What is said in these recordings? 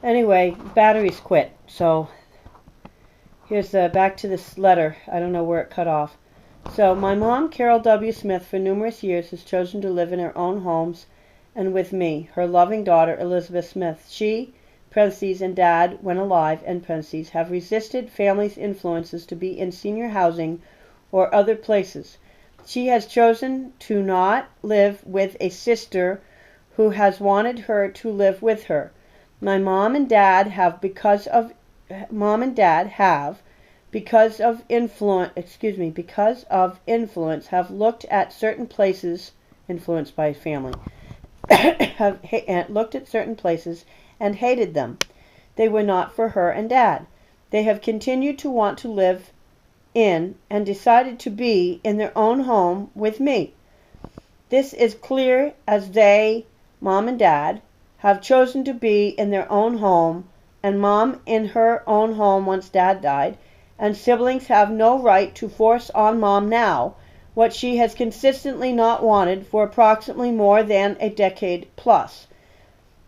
Anyway, batteries quit. So here's back to this letter. I don't know where it cut off. So my mom, Carol W. Smith, for numerous years has chosen to live in her own homes and with me, her loving daughter, Elizabeth Smith. She, parentheses, and Dad, when alive, and parentheses, have resisted family's influences to be in senior housing or other places. She has chosen to not live with a sister who has wanted her to live with her. My mom and dad have because of influence have looked at certain places influenced by family have looked at certain places and hated them. They were not for her and Dad. They have continued to want to live in and decided to be in their own home with me. This is clear as they, Mom and Dad, have chosen to be in their own home, and Mom in her own home once Dad died, and siblings have no right to force on Mom now what she has consistently not wanted for approximately more than a decade plus,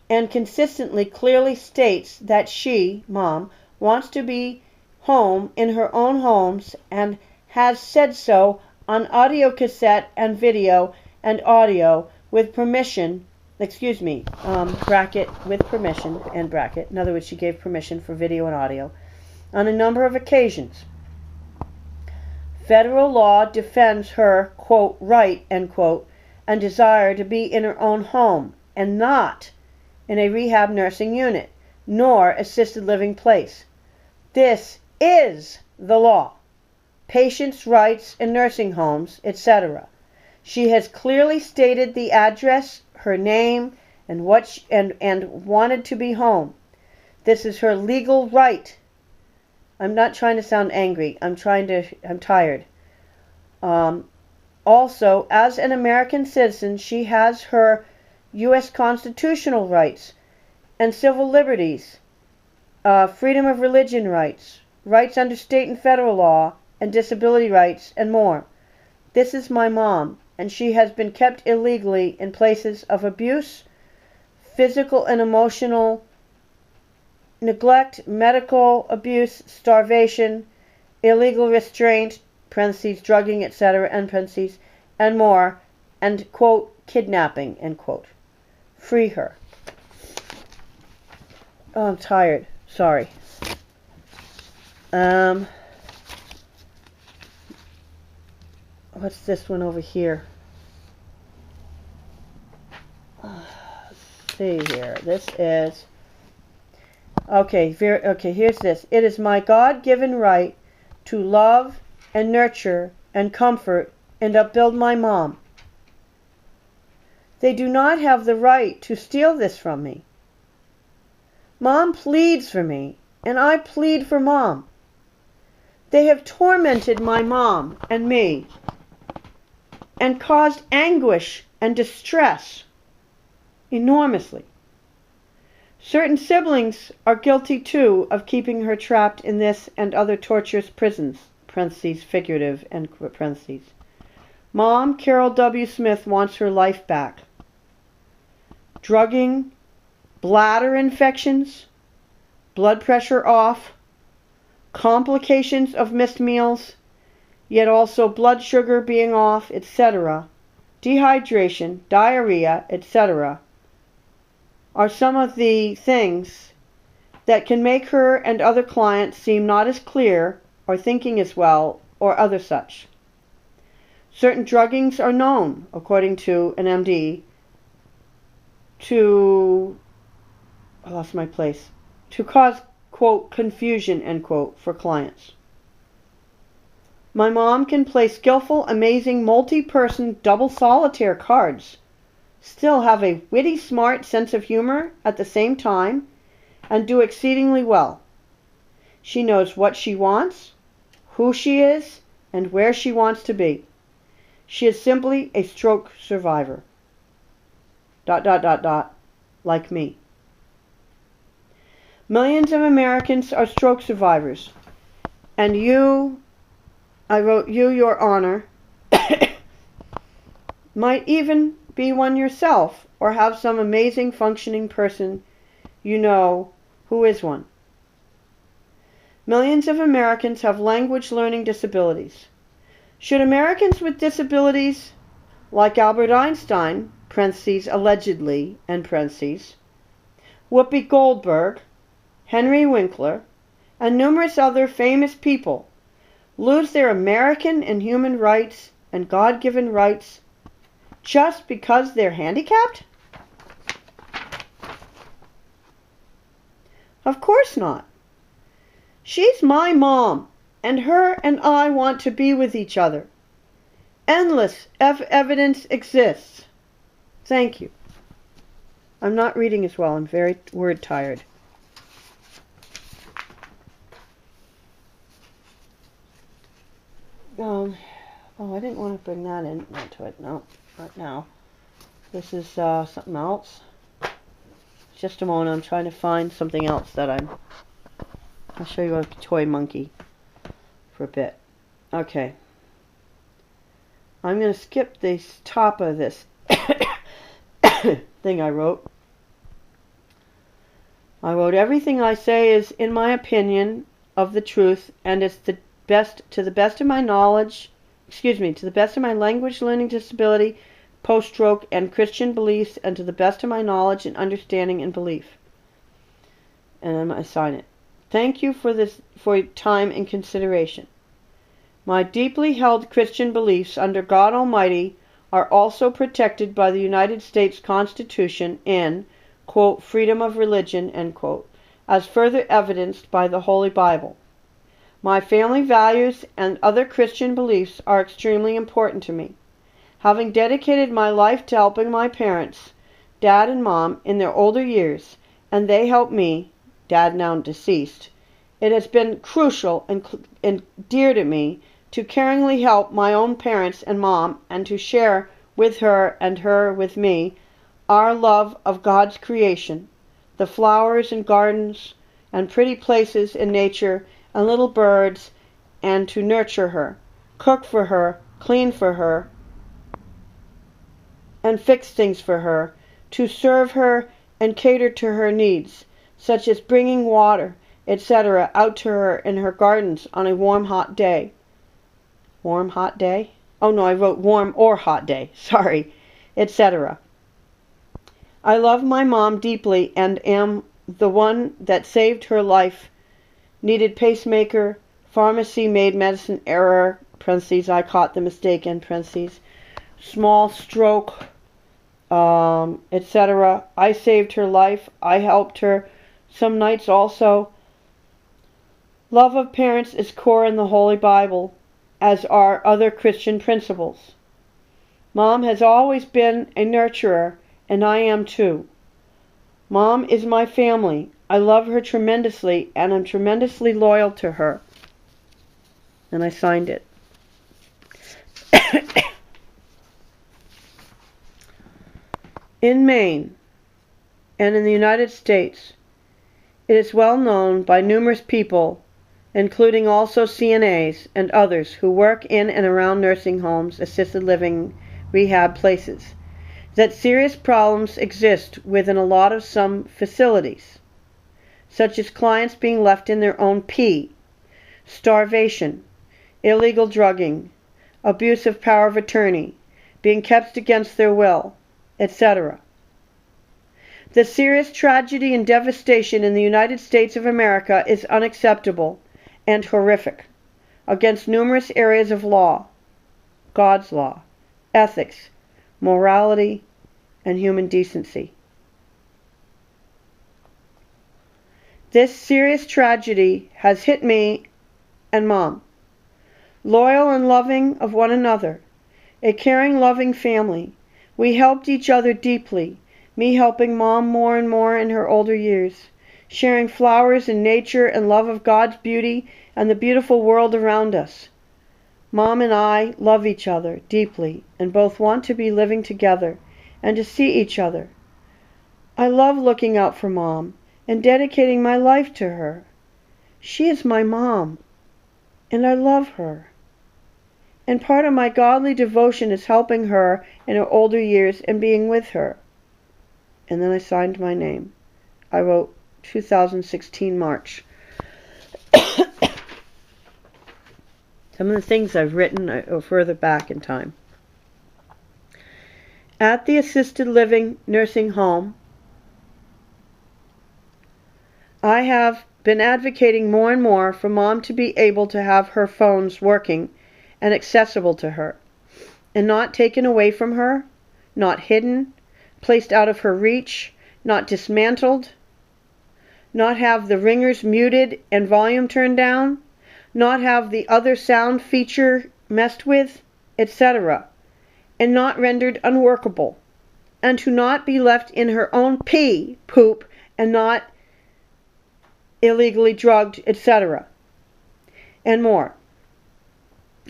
and consistently clearly states that she, Mom, wants to be home in her own homes and has said so on audio cassette and video and audio with permission, bracket, with permission, and bracket. In other words, she gave permission for video and audio on a number of occasions. Federal law defends her, quote, right, end quote, and desire to be in her own home and not in a rehab nursing unit, nor assisted living place. This is the law. Patients' rights in nursing homes, etc. She has clearly stated the address, her name, and and wanted to be home. This is her legal right. I'm not trying to sound angry. I'm tired. Also, as an American citizen, she has her U.S. constitutional rights and civil liberties, freedom of religion rights, rights under state and federal law, and disability rights, and more. This is my mom, and she has been kept illegally in places of abuse, physical and emotional neglect, medical abuse, starvation, illegal restraint, parentheses, drugging, etc., end parentheses, and more, and, quote, kidnapping, end quote. Free her. Oh, I'm tired. Sorry. What's this one over here? Let's see here. This is... Okay, here's this. It is my God-given right to love and nurture and comfort and upbuild my mom. They do not have the right to steal this from me. Mom pleads for me, and I plead for Mom. They have tormented my mom and me and caused anguish and distress enormously. Certain siblings are guilty, too, of keeping her trapped in this and other torturous prisons, parentheses, figurative, end parentheses. Mom, Carol W. Smith, wants her life back. Drugging, bladder infections, blood pressure off, complications of missed meals, yet also blood sugar being off, etc., dehydration, diarrhea, etc., are some of the things that can make her and other clients seem not as clear or thinking as well or other such. Certain druggings are known, according to an MD, to cause, quote, confusion, end quote, for clients. My mom can play skillful, amazing, multi-person double solitaire cards, still have a witty, smart sense of humor at the same time, and do exceedingly well. She knows what she wants, who she is, and where she wants to be. She is simply a stroke survivor. ... like me. Millions of Americans are stroke survivors, and you, I wrote you, Your Honor, might even be one yourself, or have some amazing functioning person you know Who is one? Millions of Americans have language learning disabilities. Should Americans with disabilities, like Albert Einstein, parentheses, allegedly, and parentheses, Whoopi Goldberg, Henry Winkler, and numerous other famous people, lose their American and human rights and God-given rights just because they're handicapped? Of course not. She's my mom, and her and I want to be with each other. Endless evidence exists. Thank you. I'm not reading as well. I'm very word tired. Oh, I didn't want to bring that into it. No, not now. This is something else. Just a moment. I'm trying to find something else that I'll show you a toy monkey for a bit. Okay. I'm going to skip the top of this thing I wrote. I wrote, everything I say is, in my opinion, of the truth, and it's to the best of my knowledge, to the best of my language learning disability, post-stroke, and Christian beliefs, and to the best of my knowledge and understanding and belief. And then I sign it. Thank you for your time and consideration. My deeply held Christian beliefs under God Almighty are also protected by the United States Constitution in, quote, freedom of religion, end quote, as further evidenced by the Holy Bible. My family values and other Christian beliefs are extremely important to me. Having dedicated my life to helping my parents, Dad and Mom, in their older years, and they helped me, Dad now deceased, it has been crucial and dear to me to caringly help my own parents and Mom, and to share with her and her with me our love of God's creation, the flowers and gardens and pretty places in nature and little birds, and to nurture her, cook for her, clean for her, and fix things for her, to serve her and cater to her needs, such as bringing water, etc., out to her in her gardens on a warm, hot day. Warm, hot day? Oh no, I wrote warm or hot day, sorry, etc. I love my mom deeply and am the one that saved her life. Needed pacemaker, pharmacy made medicine error, parentheses, I caught the mistake, end parentheses, small stroke, etc. I saved her life. I helped her some nights also. Love of parents is core in the Holy Bible, as are other Christian principles. Mom has always been a nurturer, and I am too. Mom is my family. I love her tremendously, and I'm tremendously loyal to her. And I signed it. In Maine and in the United States, it is well known by numerous people, including also CNAs and others who work in and around nursing homes, assisted living, rehab places, that serious problems exist within a lot of some facilities, such as clients being left in their own pee, starvation, illegal drugging, abuse of power of attorney, being kept against their will, etc. The serious tragedy and devastation in the United States of America is unacceptable and horrific against numerous areas of law, God's law, ethics, morality, and human decency. This serious tragedy has hit me and Mom, loyal and loving of one another, a caring, loving family. We helped each other deeply, me helping Mom more and more in her older years, sharing flowers and nature and love of God's beauty and the beautiful world around us. Mom and I love each other deeply and both want to be living together and to see each other. I love looking out for Mom and dedicating my life to her. She is my mom, and I love her. And part of my godly devotion is helping her in her older years and being with her. And then I signed my name. I wrote, 2016 March. Some of the things I've written are further back in time. At the assisted living nursing home, I have been advocating more and more for Mom to be able to have her phones working and accessible to her, and not taken away from her, not hidden, placed out of her reach, not dismantled, not have the ringers muted and volume turned down, not have the other sound feature messed with, etc., and not rendered unworkable, and to not be left in her own poop, and not illegally drugged, etc., and more.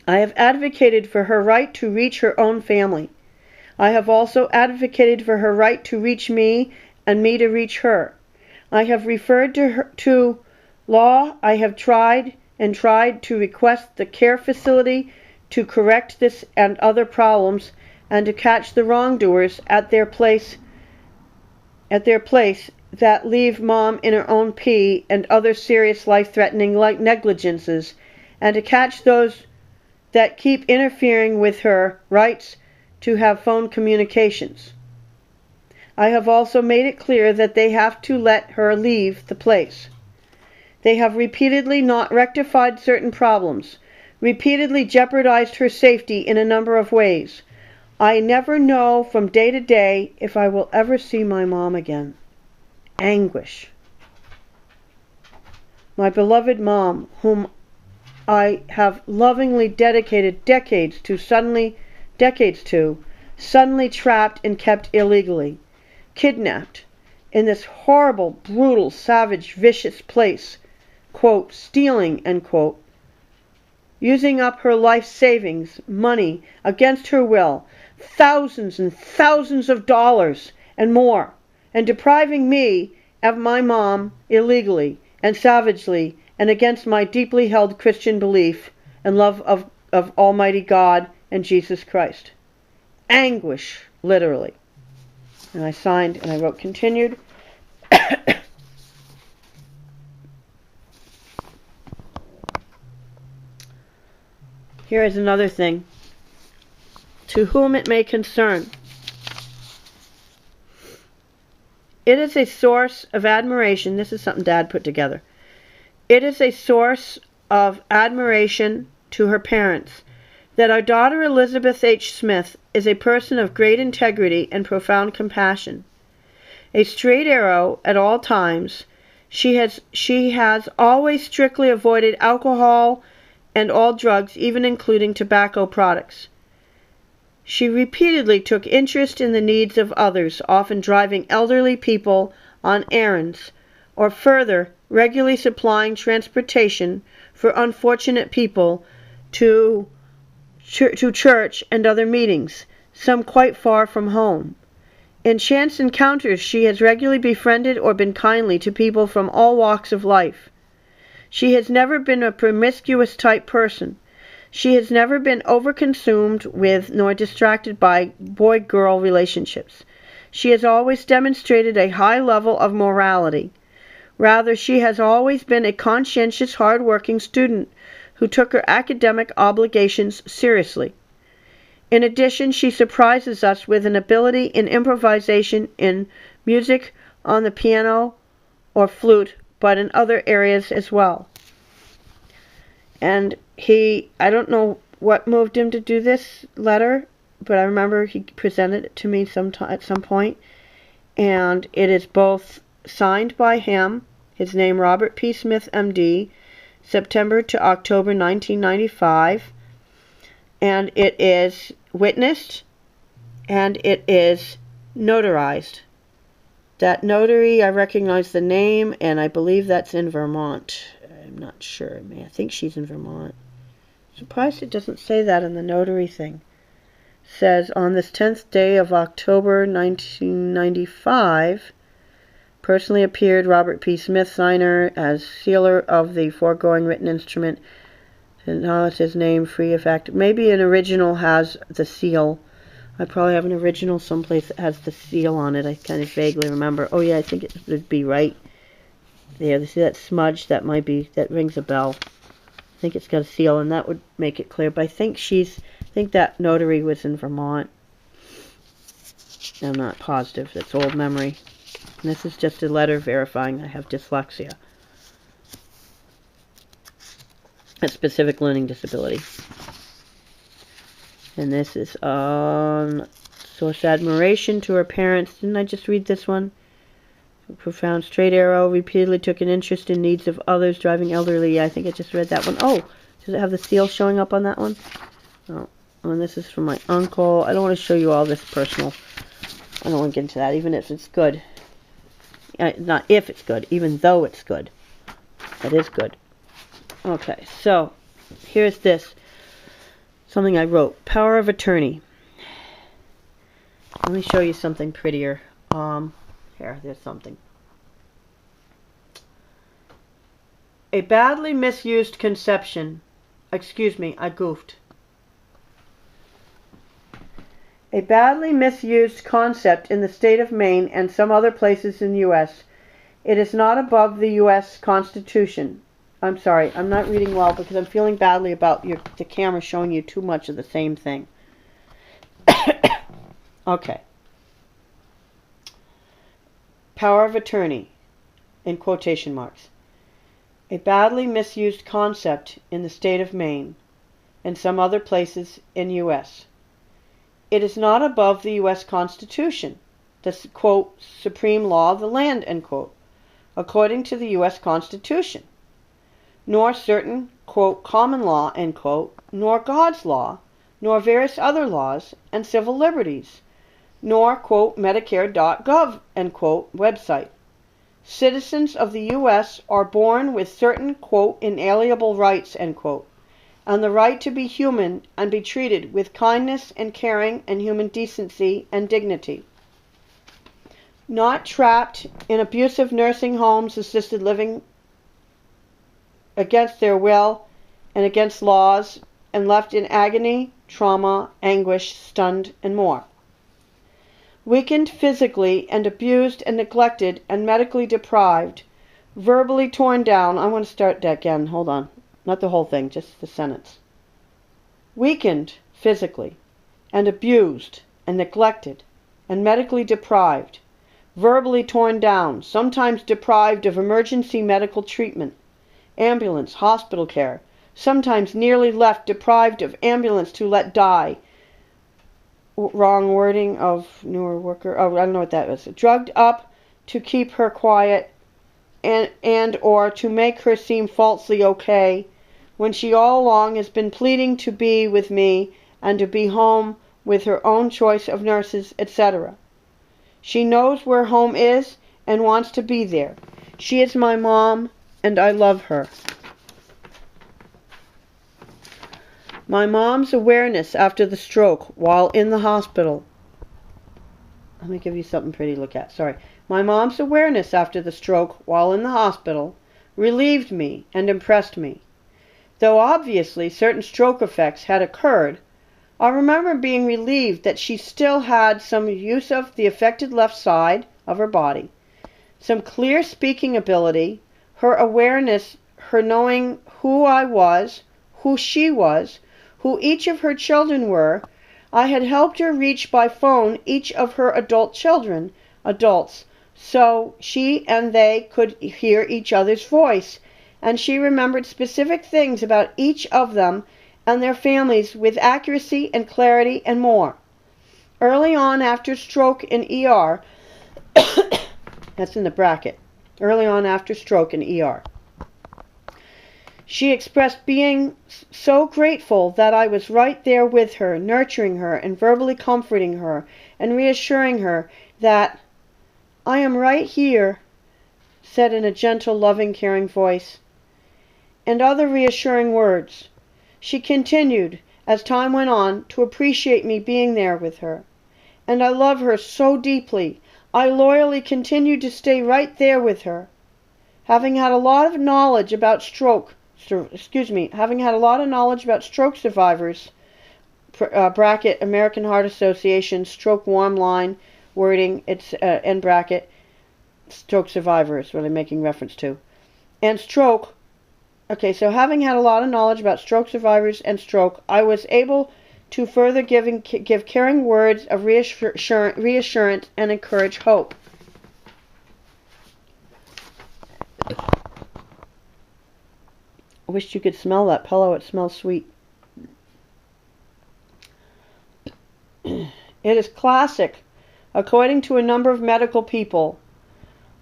I have advocated for her right to reach her own family. I have also advocated for her right to reach me and me to reach her. I have referred to law. I have tried to request the care facility to correct this and other problems and to catch the wrongdoers at their place that leave Mom in her own pee and other serious life-threatening negligences, and to catch those that keep interfering with her rights to have phone communications. I have also made it clear that they have to let her leave the place. They have repeatedly not rectified certain problems, repeatedly jeopardized her safety in a number of ways. I never know from day to day if I will ever see my Mom again. Anguish. My beloved Mom, whom I have lovingly dedicated decades to, suddenly trapped and kept illegally, kidnapped in this horrible, brutal, savage, vicious place, quote, stealing, end quote, using up her life savings, money, against her will, thousands and thousands of dollars and more, and depriving me of my Mom illegally and savagely and against my deeply held Christian belief and love of Almighty God and Jesus Christ. Anguish, literally. And I signed and I wrote continued. Here is another thing. To whom it may concern. It is a source of admiration. This is something Dad put together. It is a source of admiration to her parents that our daughter Elizabeth H. Smith is a person of great integrity and profound compassion. A straight arrow at all times, she has always strictly avoided alcohol and all drugs, even including tobacco products. She repeatedly took interest in the needs of others, often driving elderly people on errands, or further, regularly supplying transportation for unfortunate people to church and other meetings, some quite far from home. In chance encounters, she has regularly befriended or been kindly to people from all walks of life. She has never been a promiscuous type person. She has never been overconsumed with nor distracted by boy-girl relationships. She has always demonstrated a high level of morality. Rather, she has always been a conscientious, hard-working student who took her academic obligations seriously. In addition, she surprises us with an ability in improvisation in music, on the piano or flute, but in other areas as well. And I don't know what moved him to do this letter, but I remember he presented it to me at some point. And it is both signed by him, his name Robert P. Smith, M.D., September to October 1995. And it is witnessed, and it is notarized. That notary, I recognize the name, and I believe that's in Vermont. I'm not sure. I think she's in Vermont. Surprised it doesn't say that in the notary thing. It says, on this 10th day of October 1995, personally appeared Robert P. Smith, signer, as sealer of the foregoing written instrument. And now it's his name, free effect. Maybe an original has the seal. I probably have an original someplace that has the seal on it. I kind of vaguely remember. Oh yeah, I think it would be right. There, see that smudge? That might be, that rings a bell. I think it's got a seal, and that would make it clear. But I think that notary was in Vermont. I'm not positive. That's old memory. And this is just a letter verifying I have dyslexia. A specific learning disability. And this is source admiration to her parents. Didn't I just read this one? Profound straight arrow. Repeatedly took an interest in needs of others. Driving elderly. I think I just read that one. Oh, does it have the seal showing up on that one? Oh, and this is from my uncle. I don't want to show you all this personal. I don't want to get into that, even if it's good. Not if it's good, even though it's good. It is good. Okay, so here's this. Something I wrote. Power of attorney. Let me show you something prettier. Here, there's something. A badly misused conception. Excuse me, I goofed. A badly misused concept in the state of Maine and some other places in the U.S. It is not above the U.S. Constitution. I'm sorry, I'm not reading well because I'm feeling badly about the camera showing you too much of the same thing. Okay. Power of attorney, in quotation marks. A badly misused concept in the state of Maine and some other places in the U.S. It is not above the U.S. Constitution, the, quote, supreme law of the land, end quote, according to the U.S. Constitution, nor certain, quote, common law, end quote, nor God's law, nor various other laws and civil liberties, nor, quote, Medicare.gov, end quote, website. Citizens of the U.S. are born with certain, quote, inalienable rights, end quote, and the right to be human and be treated with kindness and caring and human decency and dignity. Not trapped in abusive nursing homes, assisted living against their will and against laws, and left in agony, trauma, anguish, stunned, and more. Weakened physically and abused and neglected and medically deprived, verbally torn down. I want to start that again. Hold on. Not the whole thing, just the sentence. Weakened physically and abused and neglected and medically deprived, verbally torn down, sometimes deprived of emergency medical treatment, ambulance, hospital care, sometimes nearly left deprived of ambulance to let die. Wrong wording of newer worker. Oh, I don't know what that is. Drugged up to keep her quiet and or to make her seem falsely okay, when she all along has been pleading to be with me and to be home with her own choice of nurses, etc. She knows where home is and wants to be there. She is my mom, and I love her. My mom's awareness after the stroke while in the hospital. Let me give you something pretty to look at. Sorry. My mom's awareness after the stroke while in the hospital relieved me and impressed me. Though obviously certain stroke effects had occurred, I remember being relieved that she still had some use of the affected left side of her body, some clear speaking ability, her awareness, her knowing who I was, who she was, who each of her children were. I had helped her reach by phone each of her adults, so she and they could hear each other's voice, and she remembered specific things about each of them and their families with accuracy and clarity and more. Early on after stroke in ER, that's in the bracket, early on after stroke in ER, she expressed being so grateful that I was right there with her, nurturing her and verbally comforting her and reassuring her that I am right here, said in a gentle, loving, caring voice, and other reassuring words. She continued, as time went on, to appreciate me being there with her. And I love her so deeply, I loyally continued to stay right there with her. Having had a lot of knowledge about stroke survivors, bracket, American Heart Association, stroke warm line, wording, it's end bracket, stroke survivors, what I'm making reference to. And stroke. Okay, so having had a lot of knowledge about stroke survivors and stroke, I was able to further give caring words of reassurance and encourage hope. I wish you could smell that pillow. It smells sweet. It is classic, according to a number of medical people,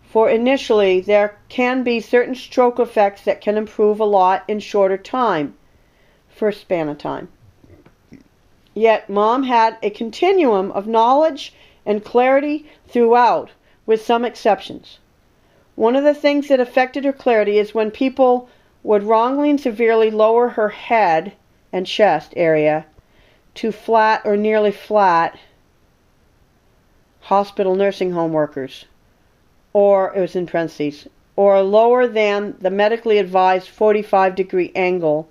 for initially there can be certain stroke effects that can improve a lot in shorter time, first span of time. Yet Mom had a continuum of knowledge and clarity throughout, with some exceptions. One of the things that affected her clarity is when people would wrongly and severely lower her head and chest area to flat or nearly flat hospital nursing home workers, or, it was in parentheses, or lower than the medically advised 45-degree angle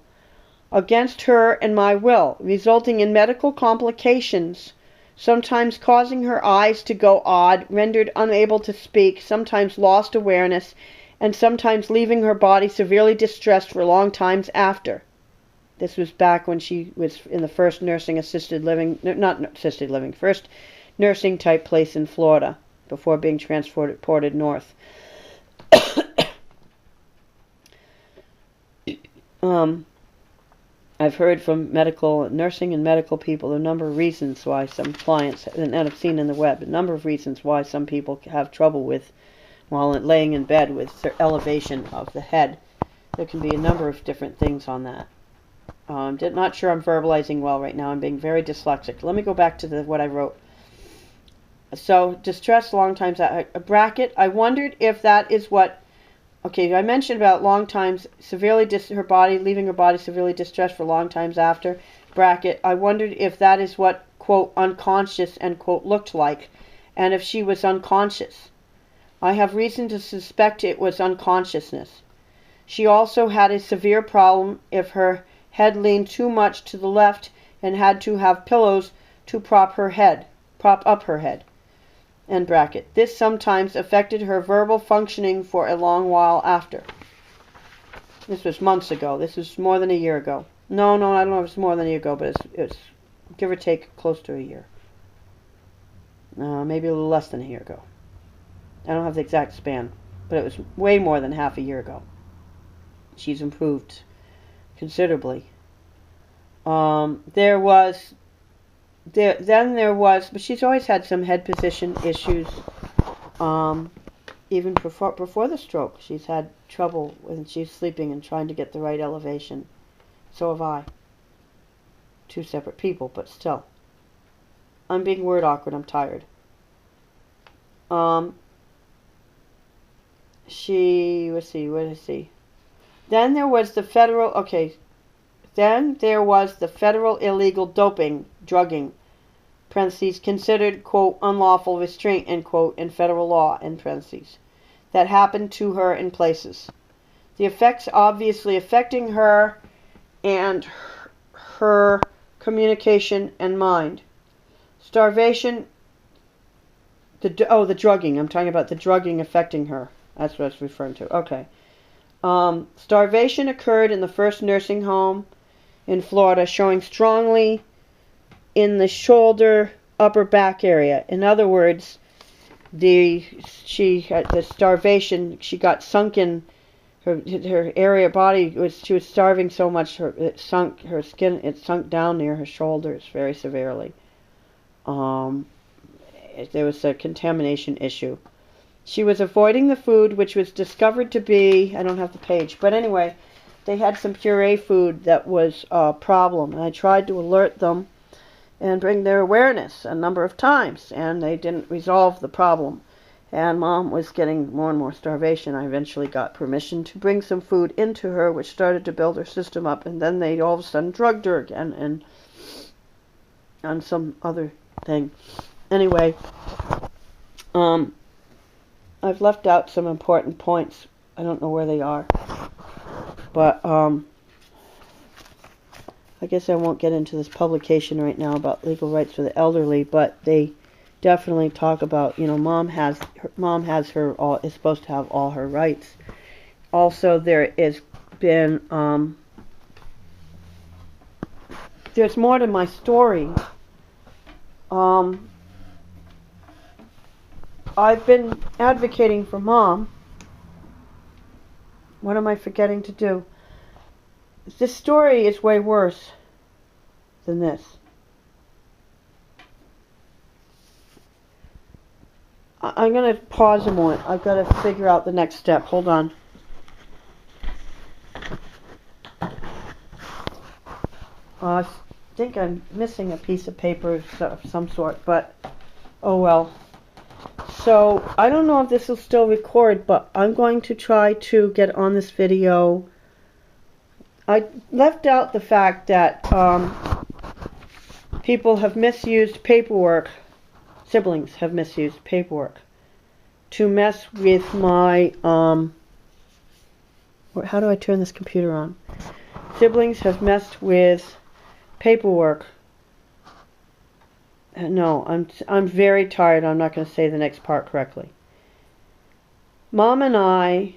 against her and my will, resulting in medical complications, sometimes causing her eyes to go odd, rendered unable to speak, sometimes lost awareness, and sometimes leaving her body severely distressed for long times after. This was back when she was in the first first nursing type place in Florida, before being transported north. I've heard from nursing and medical people a number of reasons why some clients, and I've seen in the web, a number of reasons why some people have trouble with, while laying in bed, with elevation of the head. There can be a number of different things on that. I'm not sure I'm verbalizing well right now. I'm being very dyslexic. Let me go back to what I wrote. So, distress long times, a bracket. I wondered if that is what, okay, I mentioned about long times, leaving her body severely distressed for long times after, bracket. I wondered if that is what, quote, unconscious, end quote, looked like, and if she was unconscious. I have reason to suspect it was unconsciousness. She also had a severe problem if her head leaned too much to the left and had to have pillows to prop up her head. End bracket. This sometimes affected her verbal functioning for a long while after. This was months ago. This was more than a year ago. No, I don't know if it's more than a year ago, but it's give or take close to a year. Maybe a little less than a year ago. I don't have the exact span, but it was way more than half a year ago. She's improved considerably. There was, but she's always had some head position issues. Even before the stroke, she's had trouble when she's sleeping and trying to get the right elevation. So have I. Two separate people, but still. I'm being word awkward. I'm tired. Let's see, what did I see? Then there was the federal illegal drugging, parentheses, considered, quote, unlawful restraint, end quote, in federal law, end parentheses, that happened to her in places. The effects obviously affecting her and her communication and mind. Starvation, the drugging, I'm talking about the drugging affecting her. That's what I was referring to. Okay. Starvation occurred in the first nursing home in Florida, showing strongly in the shoulder, upper back area. In other words, she had the starvation. She got sunken. Her area body she was starving so much. Her skin sunk down near her shoulders very severely. There was a contamination issue. She was avoiding the food, which was discovered to be, I don't have the page, but anyway, they had some puree food that was a problem. And I tried to alert them and bring their awareness a number of times, and they didn't resolve the problem. And Mom was getting more and more starvation. I eventually got permission to bring some food into her, which started to build her system up, and then they all of a sudden drugged her again and on some other thing. Anyway, I've left out some important points. I don't know where they are. But, I guess I won't get into this publication right now about legal rights for the elderly, but they definitely talk about, mom has her all is supposed to have all her rights. Also, there has been there's more to my story. I've been advocating for Mom. What am I forgetting to do? This story is way worse than this. I'm going to pause a moment. I've got to figure out the next step. Hold on. I think I'm missing a piece of paper of some sort, but oh well. So, I don't know if this will still record, but I'm going to try to get on this video. I left out the fact that people have misused paperwork, siblings have misused paperwork to mess with my, how do I turn this computer on? Siblings have messed with paperwork. No, I'm very tired. I'm not going to say the next part correctly. Mom and I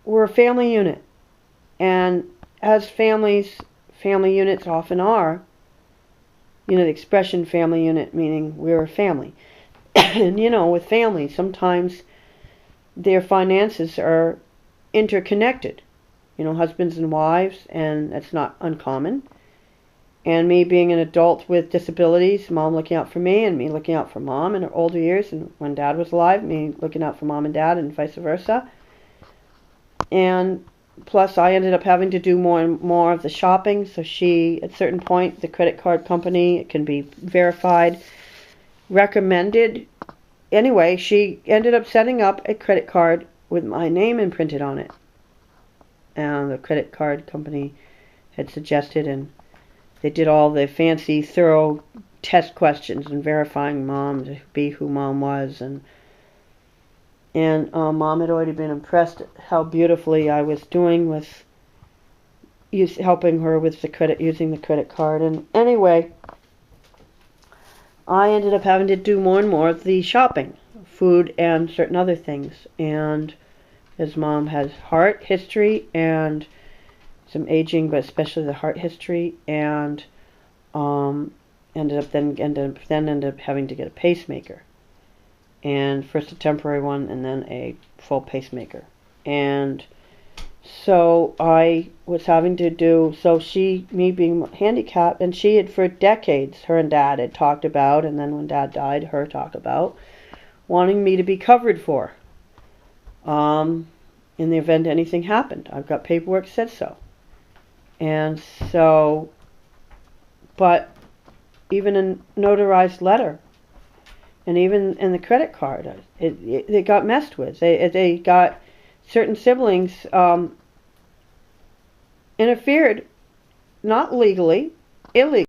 were a family unit, and as family units often are, the expression family unit meaning we're a family. And with families, sometimes their finances are interconnected. Husbands and wives, and that's not uncommon. And me being an adult with disabilities, Mom looking out for me, and me looking out for Mom in her older years, and when Dad was alive, me looking out for Mom and Dad, and vice versa. And plus, I ended up having to do more and more of the shopping, so she, at a certain point, the credit card company, it can be verified, recommended. Anyway, she ended up setting up a credit card with my name imprinted on it. And the credit card company had suggested, and they did all the fancy, thorough test questions and verifying Mom to be who Mom was. And Mom had already been impressed at how beautifully I was doing with helping her with using the credit card. And anyway, I ended up having to do more and more of the shopping, food and certain other things. And as Mom has heart history and some aging, but especially the heart history, and ended up having to get a pacemaker, and first a temporary one, and then a full pacemaker. And so I was having to do, me being handicapped, and she had for decades, her and Dad had talked about, and then when Dad died, her talk about wanting me to be covered for, in the event anything happened. I've got paperwork said so. And so, but even a notarized letter, and even in the credit card, it got messed with. They got certain siblings interfered, not legally, illegally.